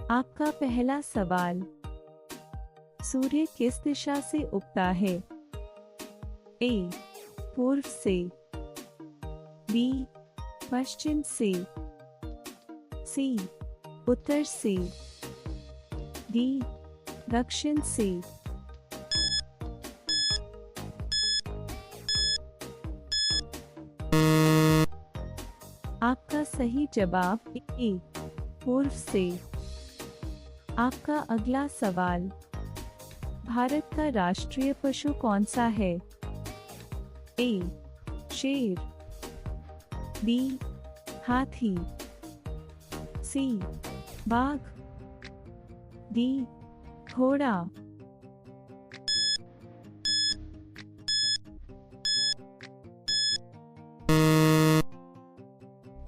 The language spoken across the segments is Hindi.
आपका पहला सवाल, सूर्य किस दिशा से उगता है? ए. पूर्व से, बी. पश्चिम से, सी. उत्तर से, डी. दक्षिण से। आपका सही जवाब ए. पूर्व से। आपका अगला सवाल, भारत का राष्ट्रीय पशु कौन सा है? ए. शेर, बी. हाथी, सी. बाघ, डी. घोड़ा।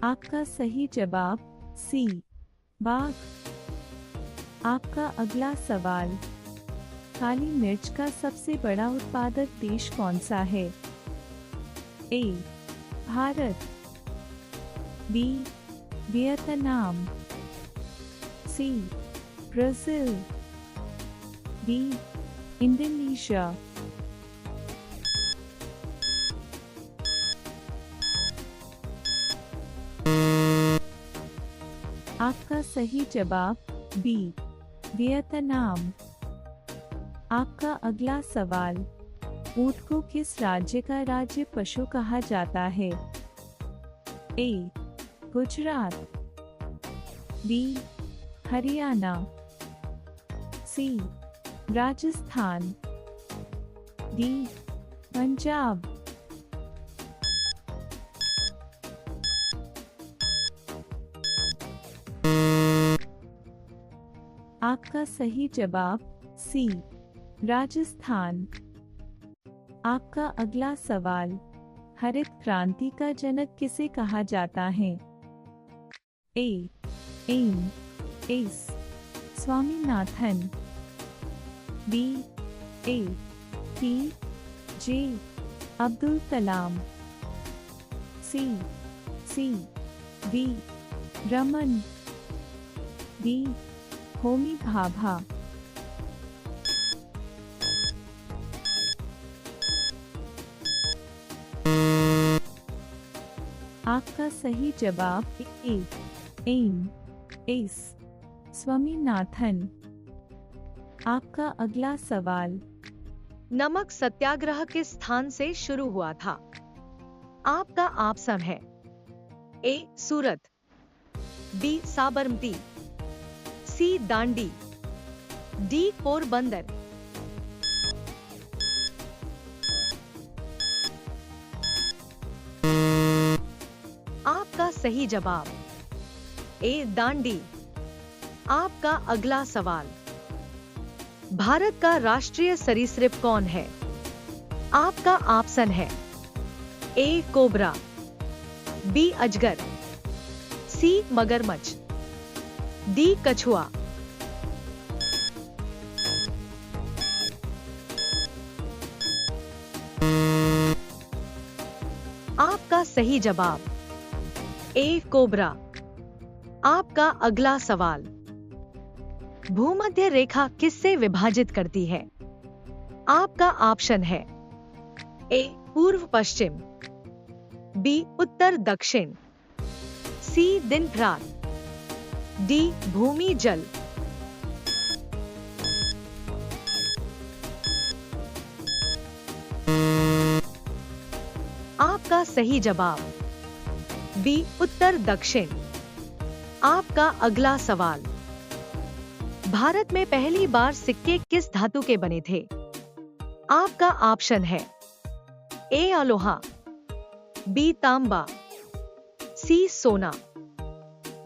आपका सही जवाब सी. बाघ। आपका अगला सवाल, काली मिर्च का सबसे बड़ा उत्पादक देश कौन सा है? A. Bharat, B. Vietnam, C. Brazil, D. Indonesia. आपका सही जवाब बी. वियतनाम। आपका अगला सवाल, ऊंट को किस राज्य का राज्य पशु कहा जाता है? ए. गुजरात, बी. हरियाणा, सी. राजस्थान, डी. पंजाब। आपका सही जवाब सी. राजस्थान। आपका अगला सवाल, हरित क्रांति का जनक किसे कहा जाता है? A. M. S. Swaminathan, B. A. P. J. Abdul Kalam, C. V. Raman, D. Homi Bhabha. आपका सही जवाब ए. एम. एस. स्वामीनाथन। आपका अगला सवाल, नमक सत्याग्रह किस स्थान से शुरू हुआ था? आपका ऑप्शन है ए. सूरत, बी. साबरमती, सी. दांडी, डी. पोरबंदर। आपका सही जवाब ए. दांडी। आपका अगला सवाल, भारत का राष्ट्रीय सरीसृप कौन है? आपका ऑप्शन है ए. Cobra, B. अजगर, सी. मगरमच्छ, डी. कछुआ। आपका सही जवाब ए. कोबरा। आपका अगला सवाल, भूमध्य रेखा किससे विभाजित करती है? आपका ऑप्शन है ए. पूर्व पश्चिम, बी. उत्तर दक्षिण, सी. दिन रात, डी. भूमि जल। आपका सही जवाब बी. उत्तर दक्षिण। आपका अगला सवाल, भारत में पहली बार सिक्के किस धातु के बने थे? आपका ऑप्शन है ए. Aloha, B. तांबा, सी. सोना,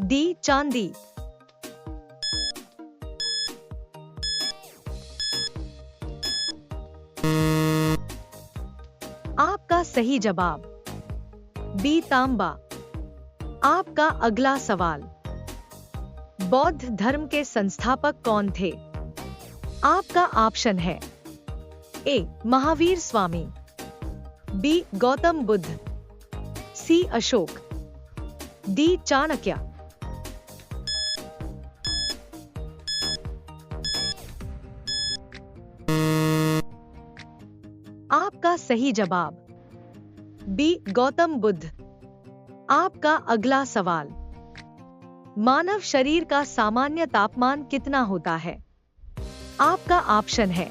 डी. चांदी। आपका सही जवाब बी. तांबा। आपका अगला सवाल, बौद्ध धर्म के संस्थापक कौन थे? आपका ऑप्शन है ए. महावीर स्वामी, बी. गौतम बुद्ध, सी. अशोक, डी. चाणक्य। सही जवाब। बी गौतम बुद्ध। आपका अगला सवाल, मानव शरीर का सामान्य तापमान कितना होता है? आपका ऑप्शन है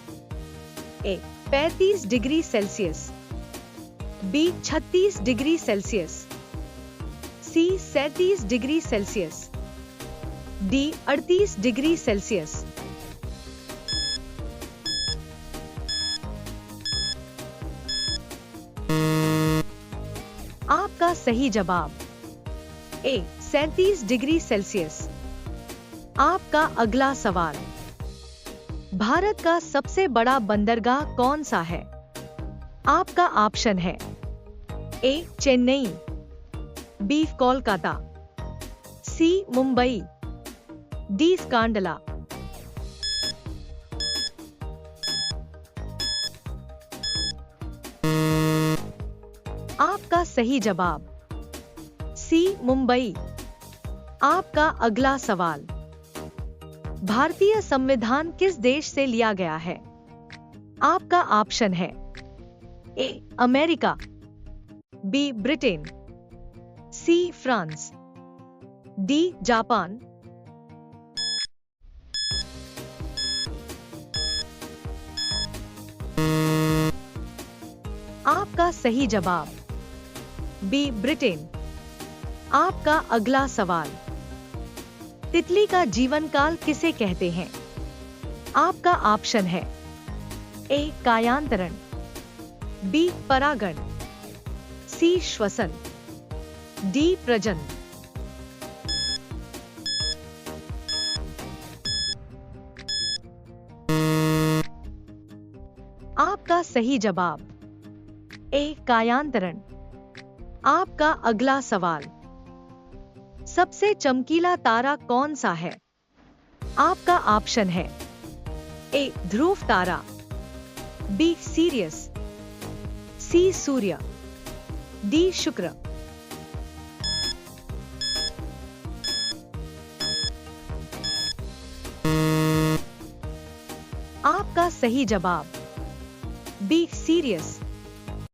A 35 degree Celsius, B 36 degree Celsius, C 37 degree Celsius, D 38 degree Celsius. आपका सही जवाब ए 37 डिग्री सेल्सियस। आपका अगला सवाल, भारत का सबसे बड़ा बंदरगाह कौन सा है? आपका ऑप्शन है ए चेन्नई, बी कोलकाता, सी मुंबई, डी स्कांडला। आपका सही जवाब सी मुंबई। आपका अगला सवाल, भारतीय संविधान किस देश से लिया गया है? आपका ऑप्शन है A America, B Britain, C France, D Japan. आपका सही जवाब बी ब्रिटेन। आपका अगला सवाल, तितली का जीवन काल किसे कहते हैं? आपका ऑप्शन है ए कायांतरण, बी परागण, सी श्वसन, डी प्रजनन। आपका सही जवाब ए कायांतरण। आपका अगला सवाल, सबसे चमकीला तारा कौन सा है? आपका ऑप्शन है ए ध्रुव तारा, बी सीरियस, सी सूर्य, डी शुक्र। आपका सही जवाब बी सीरियस।